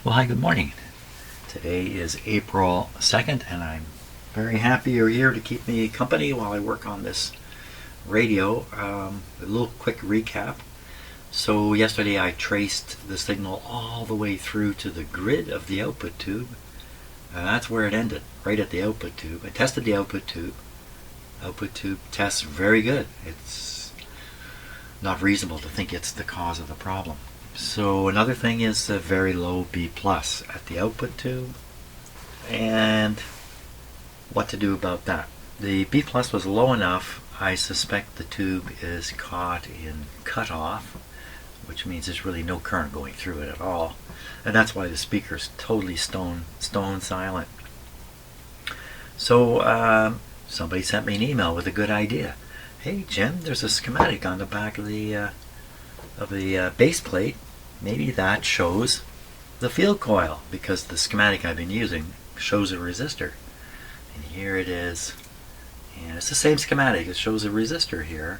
Well, hi, good morning. Today is April 2nd, and I'm very happy you're here to keep me company while I work on this radio. A little quick recap. So yesterday I traced the signal all the way through to the grid of the output tube. That's where it ended, right at the output tube. I tested the output tube. Output tube tests very good. It's not reasonable to think it's the cause of the problem. So another thing is a very low B plus at the output tube, and what to do about that. The B plus was low enough. I suspect the tube is caught in cutoff, which means there's really no current going through it at all, and that's why the speaker's totally stone silent. So somebody sent me an email with a good idea. Hey Jim, there's a schematic on the back of the base plate. Maybe that shows the field coil, because the schematic I've been using shows a resistor. And here it is. And it's the same schematic. It shows a resistor here.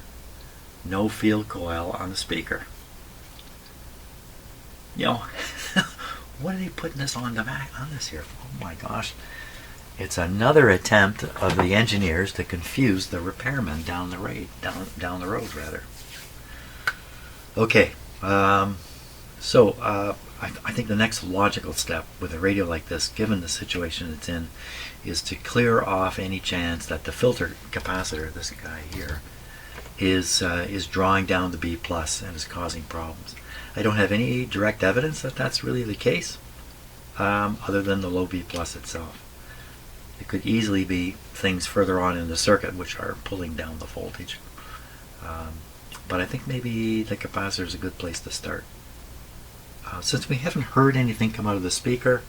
No field coil on the speaker. You know, what are they putting this on the back on this here? Oh my gosh. It's another attempt of the engineers to confuse the repairman down the road rather. Okay. I think the next logical step with a radio like this, given the situation it's in, is to clear off any chance that the filter capacitor, this guy here, is drawing down the B plus and is causing problems. I don't have any direct evidence that that's really the case, other than the low B plus itself. It could easily be things further on in the circuit which are pulling down the voltage. But I think maybe the capacitor is a good place to start. Since we haven't heard anything come out of the speaker,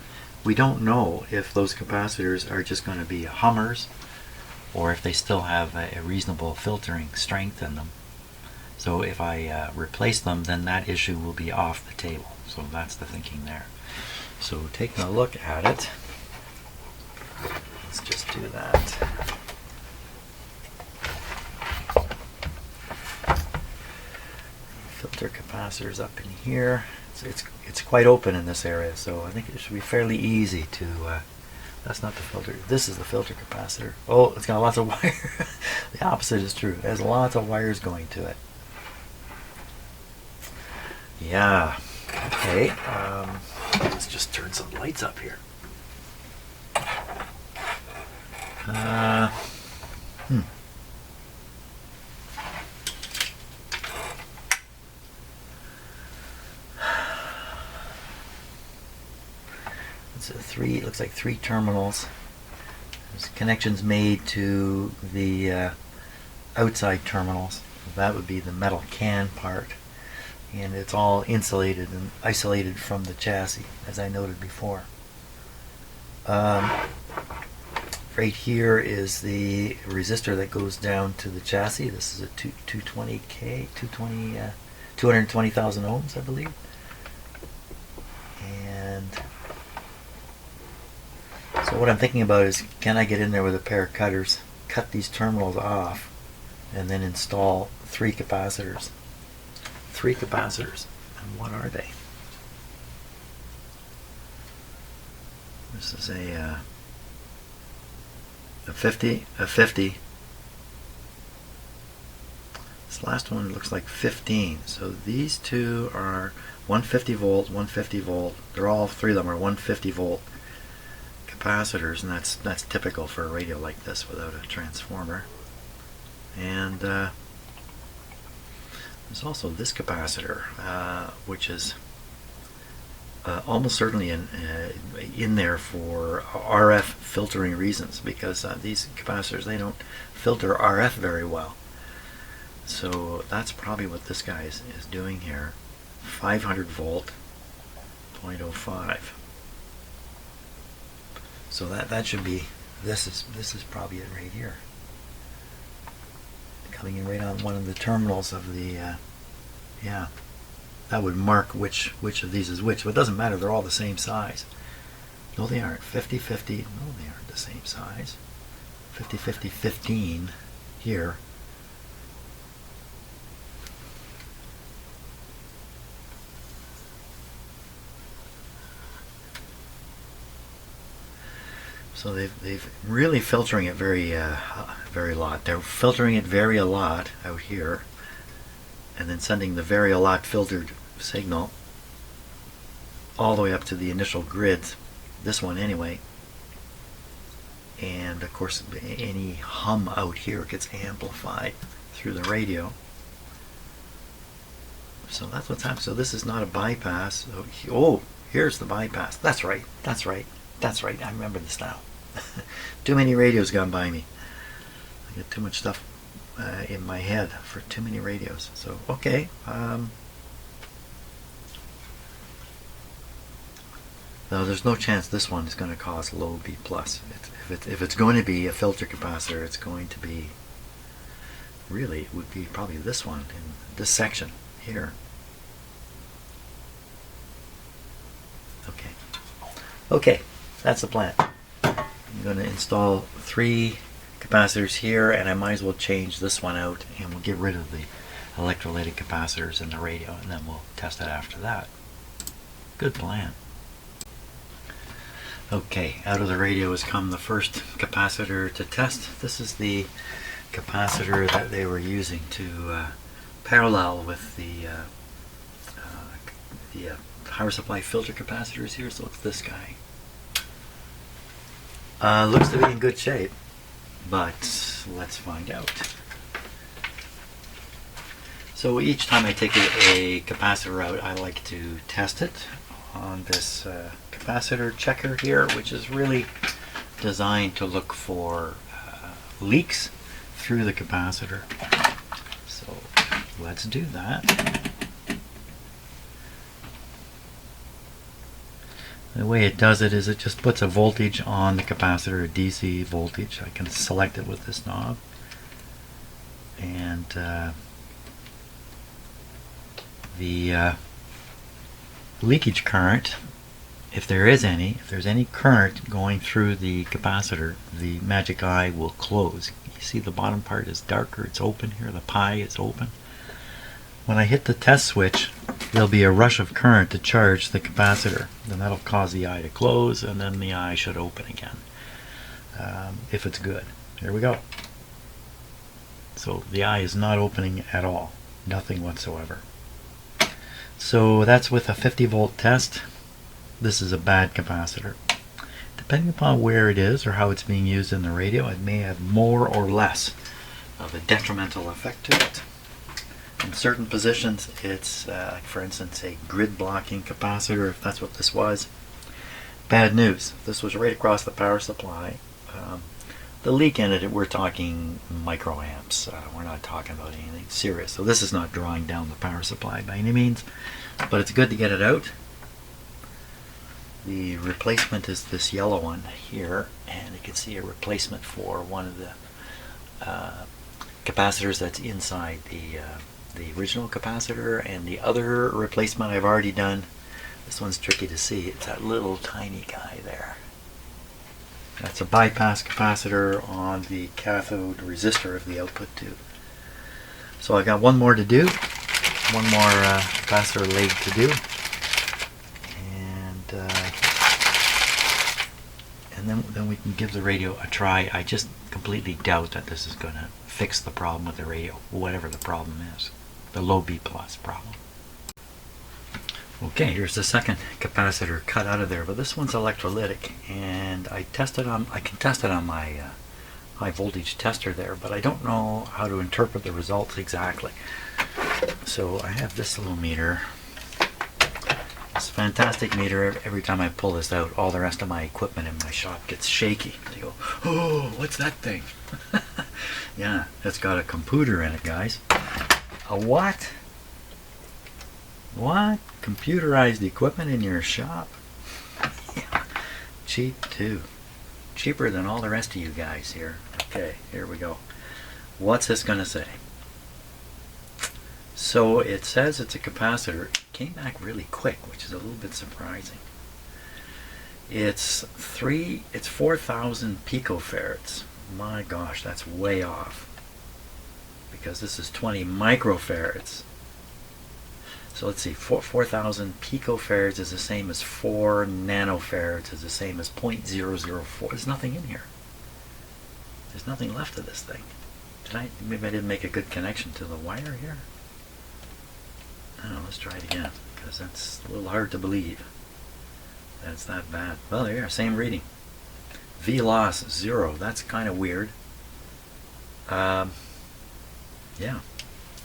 we don't know if those capacitors are just going to be hummers or if they still have a reasonable filtering strength in them. So if I replace them, then that issue will be off the table. So that's the thinking there. So taking a look at it, let's just do that. Filter capacitors up in here. It's quite open in this area, so I think it should be fairly easy to. That's not the filter. This is the filter capacitor. Oh, it's got lots of wire. The opposite is true. It has lots of wires going to it. Yeah. Okay. Let's just turn some lights up here. It looks like three terminals. There's connections made to the outside terminals. That would be the metal can part, and it's all insulated and isolated from the chassis, as I noted before. Right here is the resistor that goes down to the chassis. This is a 220,000 ohms, I believe. And so what I'm thinking about is, can I get in there with a pair of cutters, cut these terminals off, and then install three capacitors. Three capacitors. And what are they? This is a 50. This last one looks like 15. So these two are 150 volt, 150 volt. They're all three of them are 150 volt capacitors, and that's typical for a radio like this without a transformer. And there's also this capacitor, which is almost certainly in there for RF filtering reasons, because these capacitors, they don't filter RF very well. So that's probably what this guy is doing here. 500 volt, 0.05. So that should be, this is probably it right here. Coming in right on one of the terminals of the, yeah, that would mark which of these is which. But it doesn't matter, they're all the same size. No, they aren't. 50-50, no, they aren't the same size. 50-50-15 here. So they've really filtering it very a lot. They're filtering it very a lot out here, and then sending the very a lot filtered signal all the way up to the initial grids, this one anyway. And of course any hum out here gets amplified through the radio. So that's what's happening. So this is not a bypass. Oh, here's the bypass. That's right. That's right. That's right. I remember this now. Too many radios gone by me. I get too much stuff in my head for too many radios. So okay. No, there's no chance this one is going to cause low B+. If it's going to be a filter capacitor, it's going to be, really, it would be probably this one in this section here. Okay. Okay, that's the plan. I'm going to install 3 capacitors here, and I might as well change this one out, and we'll get rid of the electrolytic capacitors in the radio, and then we'll test it after that. Good plan. Okay, out of the radio has come the first capacitor to test. This is the capacitor that they were using to parallel with the power supply filter capacitors here, so it's this guy. Looks to be in good shape, but let's find out. So each time I take a capacitor out, I like to test it on this capacitor checker here, which is really designed to look for leaks through the capacitor. So let's do that. The way it does it is it just puts a voltage on the capacitor, a DC voltage. I can select it with this knob, and the leakage current, if there's any current going through the capacitor, the magic eye will close. You see the bottom part is darker, it's open here, the pi is open. When I hit the test switch, there'll be a rush of current to charge the capacitor. Then that'll cause the eye to close, and then the eye should open again, if it's good. Here we go. So the eye is not opening at all, nothing whatsoever. So that's with a 50 volt test. This is a bad capacitor. Depending upon where it is or how it's being used in the radio, it may have more or less of a detrimental effect to it. In certain positions, it's, for instance, a grid blocking capacitor, if that's what this was. Bad news. If this was right across the power supply, the leak in it, we're talking microamps. We're not talking about anything serious. So this is not drawing down the power supply by any means, but it's good to get it out. The replacement is this yellow one here, and you can see a replacement for one of the capacitors that's inside the original capacitor, and the other replacement I've already done. This one's tricky to see. It's that little tiny guy there. That's a bypass capacitor on the cathode resistor of the output tube. So I got one more to do, one more capacitor leg to do, and then we can give the radio a try. I just completely doubt that this is going to fix the problem with the radio, whatever the problem is, the low B+ problem. Okay, here's the second capacitor cut out of there, but this one's electrolytic, and I can test it on my high voltage tester there, but I don't know how to interpret the results exactly. So I have this little meter, this fantastic meter. Every time I pull this out, all the rest of my equipment in my shop gets shaky. They go, oh, what's that thing? Yeah, it's got a computer in it, guys. A what? What? Computerized equipment in your shop? Yeah. Cheap too. Cheaper than all the rest of you guys here. Okay, here we go. What's this going to say? So it says it's a capacitor. It came back really quick, which is a little bit surprising. It's 4,000 picofarads. My gosh, that's way off, because this is 20 microfarads. So let's see, 4,000 picofarads is the same as 4 nanofarads is the same as 0.004. There's nothing in here. There's nothing left of this thing. Maybe I didn't make a good connection to the wire here. I don't know, let's try it again, because that's a little hard to believe that it's that bad. Well, there you are, same reading. V loss 0. That's kind of weird. Yeah,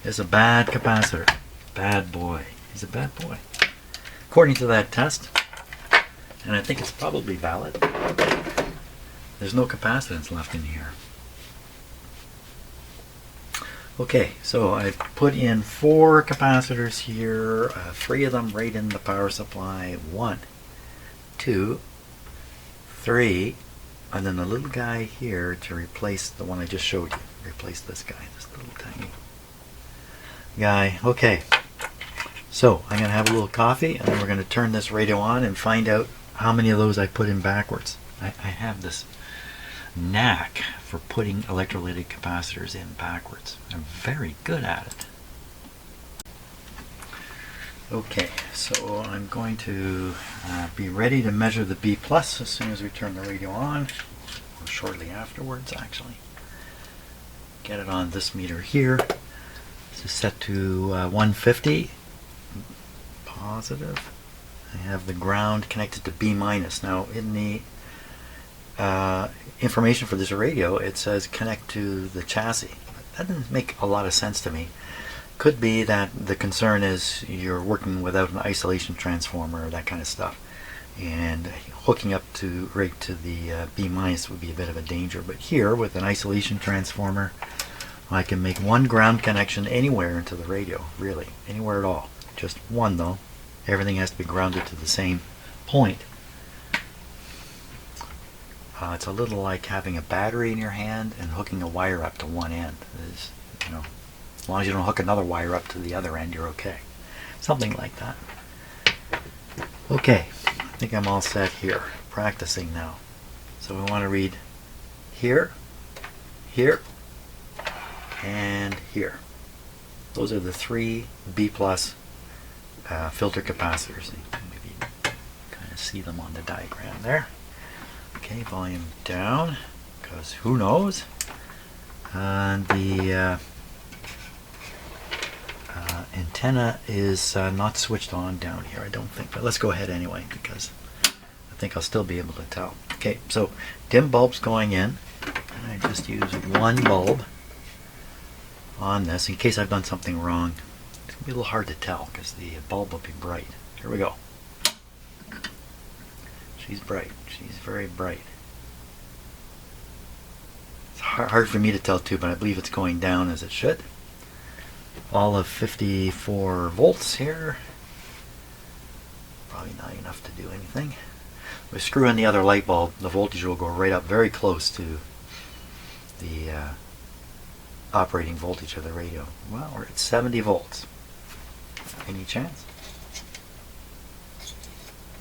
it's a bad capacitor. Bad boy. He's a bad boy. According to that test, and I think it's probably valid, there's no capacitance left in here. Okay, so I've put in 4 capacitors here, 3 of them right in the power supply. 1, 2, 3, and then the little guy here to replace the one I just showed you. Replace this guy, this little tiny guy. Okay, so I'm going to have a little coffee, and then we're going to turn this radio on and find out how many of those I put in backwards. I have this knack for putting electrolytic capacitors in backwards. I'm very good at it. Okay, so I'm going to be ready to measure the B plus as soon as we turn the radio on, or shortly afterwards actually. Get it on this meter here. This is set to 150 positive. I have the ground connected to B minus. Now in the information for this radio it says connect to the chassis. That doesn't make a lot of sense to me. Could be that the concern is you're working without an isolation transformer or that kind of stuff, and hooking up to right to the B minus would be a bit of a danger. But here with an isolation transformer I can make one ground connection anywhere into the radio, really anywhere at all. Just one though. Everything has to be grounded to the same point. It's a little like having a battery in your hand and hooking a wire up to one end. It's, you know, as long as you don't hook another wire up to the other end, you're okay. Something like that. Okay, I think I'm all set here. Practicing now. So we want to read here, here, and here. Those are the 3 B plus filter capacitors. You can maybe kind of see them on the diagram there. Okay, volume down, because who knows? And the antenna is not switched on down here, I don't think, but let's go ahead anyway, because I think I'll still be able to tell. Okay, so dim bulb's going in, and I just use one bulb on this in case I've done something wrong. It's going to be a little hard to tell because the bulb will be bright. Here we go. She's bright. She's very bright. It's hard for me to tell too, but I believe it's going down as it should. All of 54 volts here. Probably not enough to do anything. If we screw in the other light bulb, the voltage will go right up very close to the operating voltage of the radio. Well, we're at 70 volts. Any chance?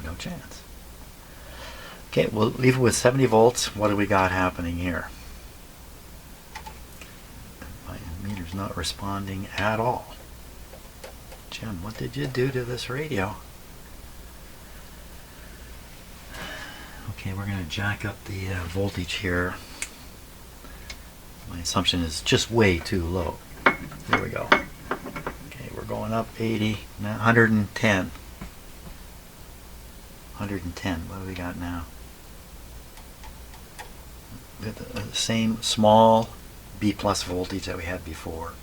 No chance. Okay, we'll leave it with 70 volts. What do we got happening here? My meter's not responding at all. Jim, what did you do to this radio? Okay, we're going to jack up the voltage here. My assumption is just way too low. There we go. Okay, we're going up 80, now 110. 110. What do we got now? We got the same small B plus voltage that we had before.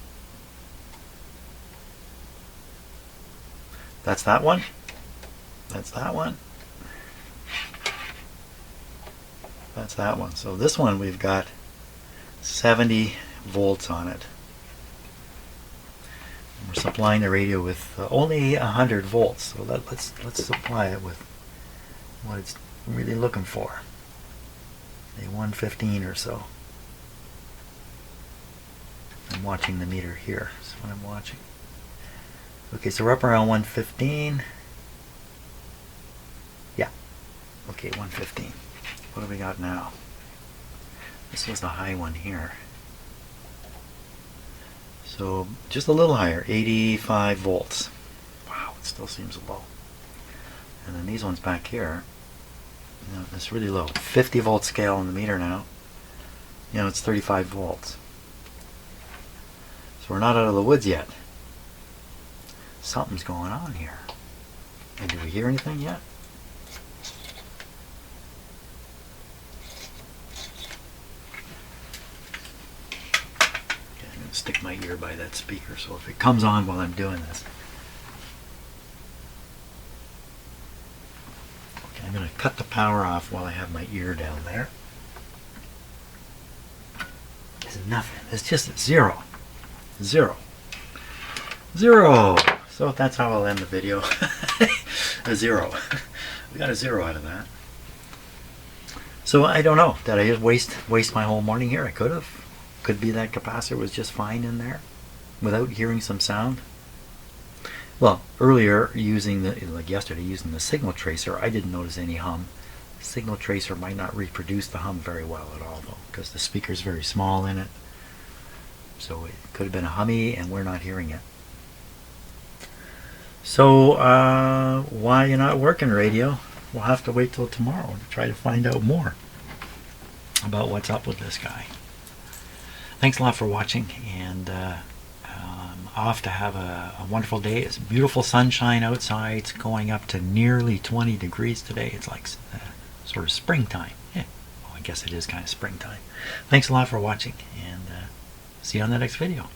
That's that one. That's that one. That's that one. So this one we've got 70 volts on it. We're supplying the radio with only 100 volts. So let's supply it with what it's really looking for. Say 115 or so. I'm watching the meter here. That's what I'm watching. Okay, so we're up around 115. Yeah. Okay, 115. What do we got now? This was the high one here. So just a little higher, 85 volts. Wow. still seems low. And then these ones back here, you know, it's really low. 50 volt scale on the meter now. You know, it's 35 volts. So we're not out of the woods yet. Something's going on here. And do we hear anything yet? Okay, I'm going to stick my ear by that speaker so if it comes on while I'm doing this. Okay, I'm going to cut the power off while I have my ear down there. It's nothing. It's just zero. Zero. Zero. So that's how I'll end the video. A zero. We got a zero out of that. So I don't know. Did I just waste my whole morning here? I could have. Could be that capacitor was just fine in there without hearing some sound. Well, earlier like yesterday, using the signal tracer, I didn't notice any hum. Signal tracer might not reproduce the hum very well at all, though, because the speaker's very small in it. So it could have been a hummy, and we're not hearing it. So why you're not working, radio? We'll have to wait till tomorrow to try to find out more about what's up with this guy. Thanks a lot for watching, and I'm off to have a wonderful day. It's beautiful sunshine outside. It's going up to nearly 20 degrees today. It's like sort of springtime. Yeah, well, I guess it is kind of springtime. Thanks a lot for watching, and see you on the next video.